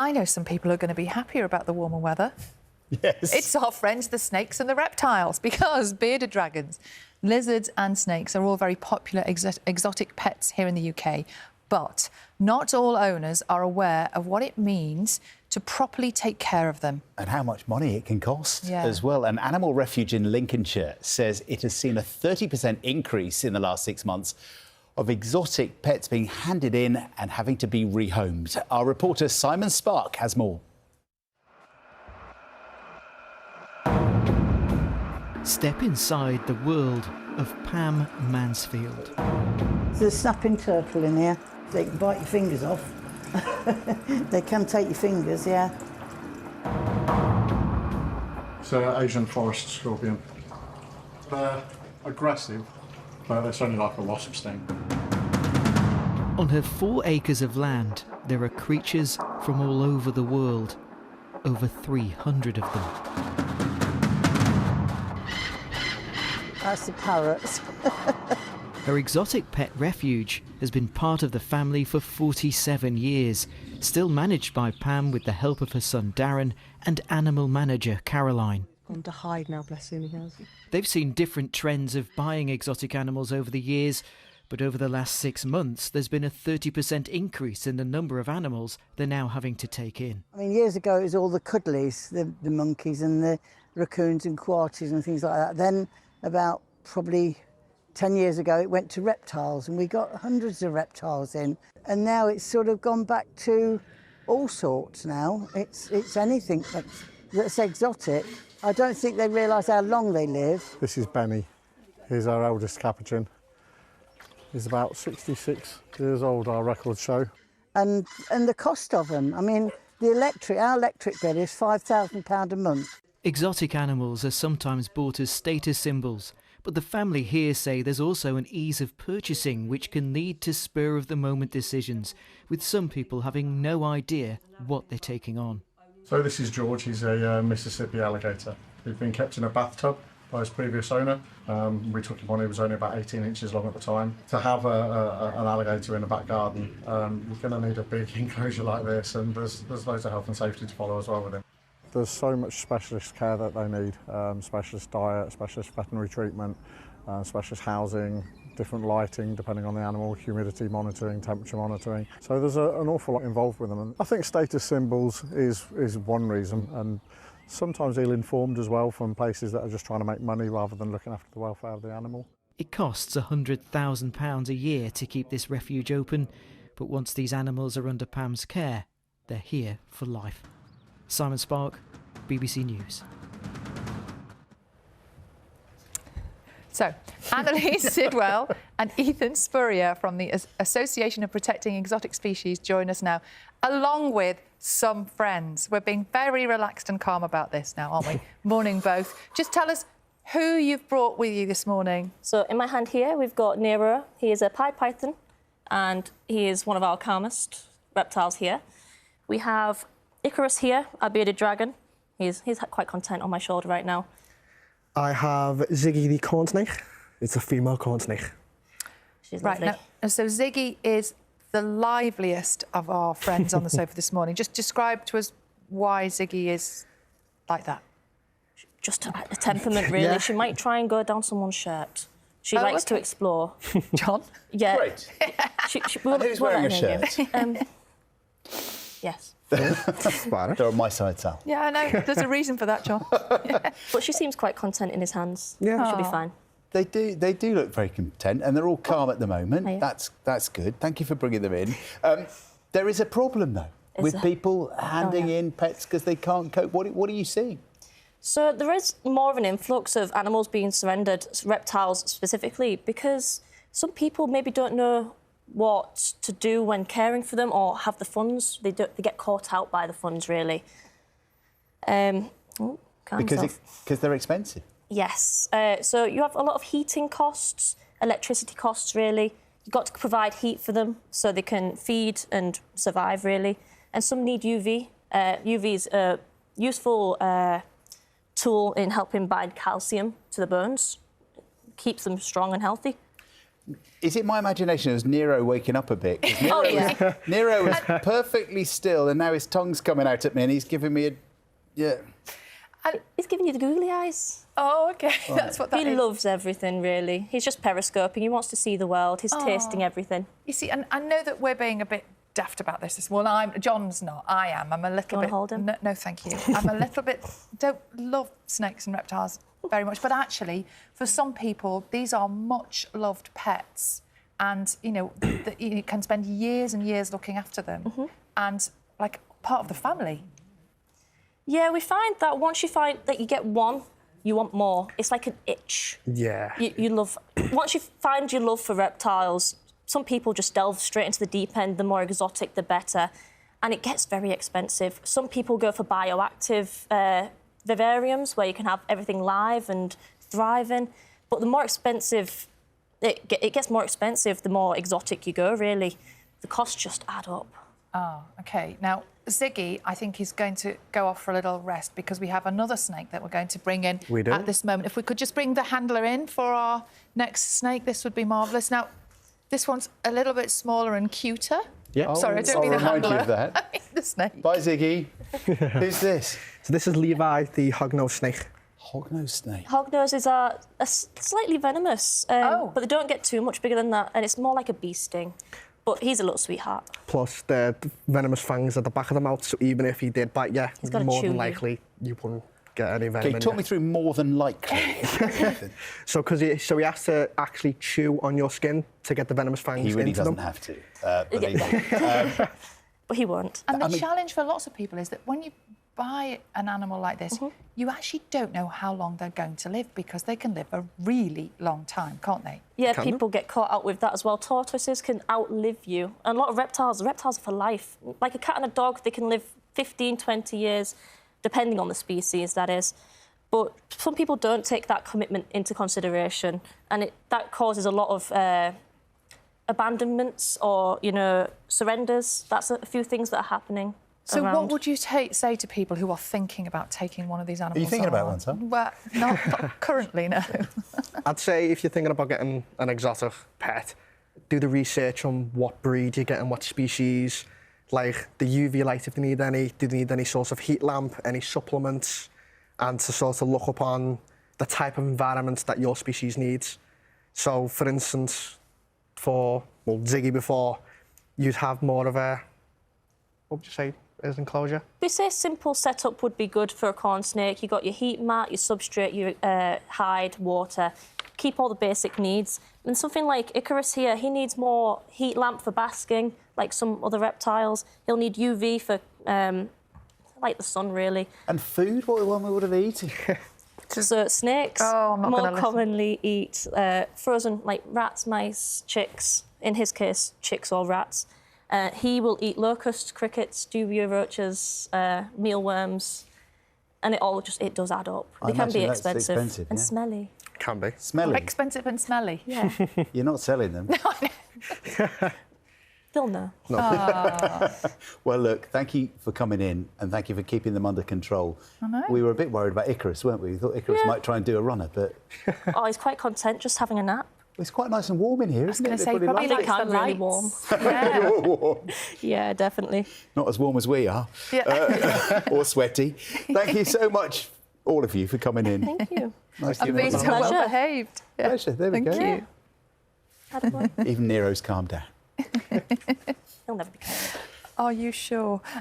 I know some people are going to be happier about the warmer weather. Yes. It's our friends, the snakes and the reptiles, because bearded dragons, lizards and snakes are all very popular exotic pets here in the UK. But not all owners are aware of what it means to properly take care of them. And how much money it can cost as Yeah. well. An animal refuge in Lincolnshire says it has seen a 30% increase in the last 6 months of exotic pets being handed in and having to be rehomed. Our reporter Simon Spark has more. Step inside the world of Pam Mansfield. There's a snapping turtle in here. They can bite your fingers off. They can take your fingers, yeah. It's an Asian forest scorpion. They're aggressive, but it's only like a wasp sting. On her 4 acres of land, there are creatures from all over the world. Over 300 of them. That's the parrots. Her exotic pet refuge has been part of the family for 47 years, still managed by Pam with the help of her son Darren and animal manager Caroline. Gone to hide now, bless him, he has. They've seen different trends of buying exotic animals over the years, but over the last 6 months there's been a 30% increase in the number of animals they're now having to take in. I mean, years ago it was all the cuddlies, the monkeys and the raccoons and coatis and things like that. Then about probably 10 years ago it went to reptiles and we got hundreds of reptiles in. And now it's sort of gone back to all sorts now. It's anything that's exotic. I don't think they realise how long they live. This is Benny. He's our eldest capuchin. He's about 66 years old, our records show. And the cost of them. I mean, our electric bill is £5,000 a month. Exotic animals are sometimes bought as status symbols, but the family here say there's also an ease of purchasing which can lead to spur-of-the-moment decisions, with some people having no idea what they're taking on. So this is George. He's a Mississippi alligator. He'd been kept in a bathtub by his previous owner. We took him on, he was only about 18 inches long at the time. To have an alligator in a back garden, you're going to need a big enclosure like this, and there's loads of health and safety to follow as well with him. There's so much specialist care that they need, specialist diet, specialist veterinary treatment, specialist housing, different lighting depending on the animal, humidity monitoring, temperature monitoring. So there's an awful lot involved with them. And I think status symbols is one reason, and sometimes ill-informed as well from places that are just trying to make money rather than looking after the welfare of the animal. It costs £100,000 a year to keep this refuge open, but once these animals are under Pam's care, they're here for life. Simon Spark, BBC News. So, Annalise Sidwell and Ethan Spurrier from the Association of Protecting Exotic Species join us now, along with some friends. We're being very relaxed and calm about this now, aren't we? Morning, both. Just tell us who you've brought with you this morning. So, in my hand here, we've got Nero. He is a pied python, and he is one of our calmest reptiles here. We have Icarus here, our bearded dragon. He's quite content on my shoulder right now. I have Ziggy the corn snake. It's a female corn snake. She's Right, lovely. now, so Ziggy is the liveliest of our friends on the sofa this morning. Just describe to us why Ziggy is like that. Just a temperament, really. Yeah. She might try and go down someone's shirt. She likes to explore. John? Yeah. Great. We'll Who's let wearing a her know. shirt? Yes. They're on my side, Sal. Yeah, I know. There's a reason for that, John. But she seems quite content in his hands. Yeah. She'll be fine. They do look very content, and they're all calm at the moment. Yeah. That's good. Thank you for bringing them in. There is a problem, though, with people handing in pets because they can't cope. What are you seeing? So there is more of an influx of animals being surrendered, reptiles specifically, because some people maybe don't know what to do when caring for them or have the funds. They get caught out by the funds, really. Because they're expensive. Yes. So you have a lot of heating costs, electricity costs, really. You've got to provide heat for them so they can feed and survive, really. And some need UV. UV is a useful tool in helping bind calcium to the bones. Keeps them strong and healthy. Is it my imagination? Is Nero waking up a bit? 'Cause Nero, Nero was perfectly still, and now his tongue's coming out at me, and he's giving me a He's giving you the googly eyes. Oh, OK. That's what that is. He loves everything, really. He's just periscoping. He wants to see the world. He's tasting everything. You see, and I know that we're being a bit daft about this. Well, John's not. I am. I'm a little bit... hold him? No, thank you. I'm a little bit... Don't love snakes and reptiles very much. But actually, for some people, these are much-loved pets. And, you know, you can spend years and years looking after them. And, like, part of the family. Yeah, we find that once you find that you get one, you want more. It's like an itch. Yeah. You love... Once you find your love for reptiles, some people just delve straight into the deep end. The more exotic, the better. And it gets very expensive. Some people go for bioactive vivariums where you can have everything live and thriving. But the more expensive... It gets more expensive the more exotic you go, really. The costs just add up. Oh, OK. Now, Ziggy, I think, is going to go off for a little rest because we have another snake that we're going to bring in at this moment. If we could just bring the handler in for our next snake, this would be marvellous. Now, this one's a little bit smaller and cuter. Yeah. Sorry, I don't mean the remind handler. you of that. I mean the snake. Bye, Ziggy. Who's this? So this is Levi, the hognose snake. Hognose snake. Hognoses are slightly venomous, but they don't get too much bigger than that, and it's more like a bee sting. But he's a little sweetheart. Plus, the venomous fangs at the back of the mouth, so even if he did bite you, gotta more chew than you. likely you wouldn't get any venom Okay, in talk you. me through more than likely. So he has to actually chew on your skin to get the venomous fangs He really into doesn't them. have to, believe me. But he won't. And the challenge for lots of people is that when you buy an animal like this, you actually don't know how long they're going to live because they can live a really long time, can't they? Yeah, people get caught out with that as well. Tortoises can outlive you. And a lot of reptiles are for life. Like a cat and a dog, they can live 15, 20 years, depending on the species, that is. But some people don't take that commitment into consideration, and that causes a lot of abandonments or, you know, surrenders. That's a few things that are happening. So around. what would you say to people who are thinking about taking one of these animals Are you thinking about on? one, Sam? Well, not currently, no. I'd say if you're thinking about getting an exotic pet, do the research on what breed you're getting, what species, like the UV light if they need any, do they need any sort of heat lamp, any supplements, and to sort of look upon the type of environment that your species needs. So, for instance, for Ziggy before, you'd have more of a, what would you say, as enclosure? We say simple setup would be good for a corn snake. You got your heat mat, your substrate, your hide, water. Keep all the basic needs. And something like Icarus here, he needs more heat lamp for basking, like some other reptiles. He'll need UV for, like the sun, really. And food? What one would have eaten? So snakes I'm not more gonna listen. commonly eat frozen, like rats, mice, chicks. In his case, chicks or rats. He will eat locusts, crickets, dubia roaches, mealworms, and it does add up. I They can be imagine that's expensive, expensive, and yeah. smelly. Can be. Smelly. Expensive and smelly. Yeah, You're not selling them. they'll know. Well, look, thank you for coming in and thank you for keeping them under control. I know. We were a bit worried about Icarus, weren't we? We thought Icarus might try and do a runner, but Oh, he's quite content just having a nap. it's quite nice and warm in here, isn't gonna it? say, Everybody probably likes likes I'm the really lights. warm. Yeah. it. Yeah, definitely. Not as warm as we are, Yeah. or sweaty. Thank you so much, all of you, for coming in. Thank you. Nice to And meet being you. so Pleasure. well behaved. Yeah. Pleasure. There we Thank go. you. Had one. Even Nero's calmed down. He'll never be. Are you sure?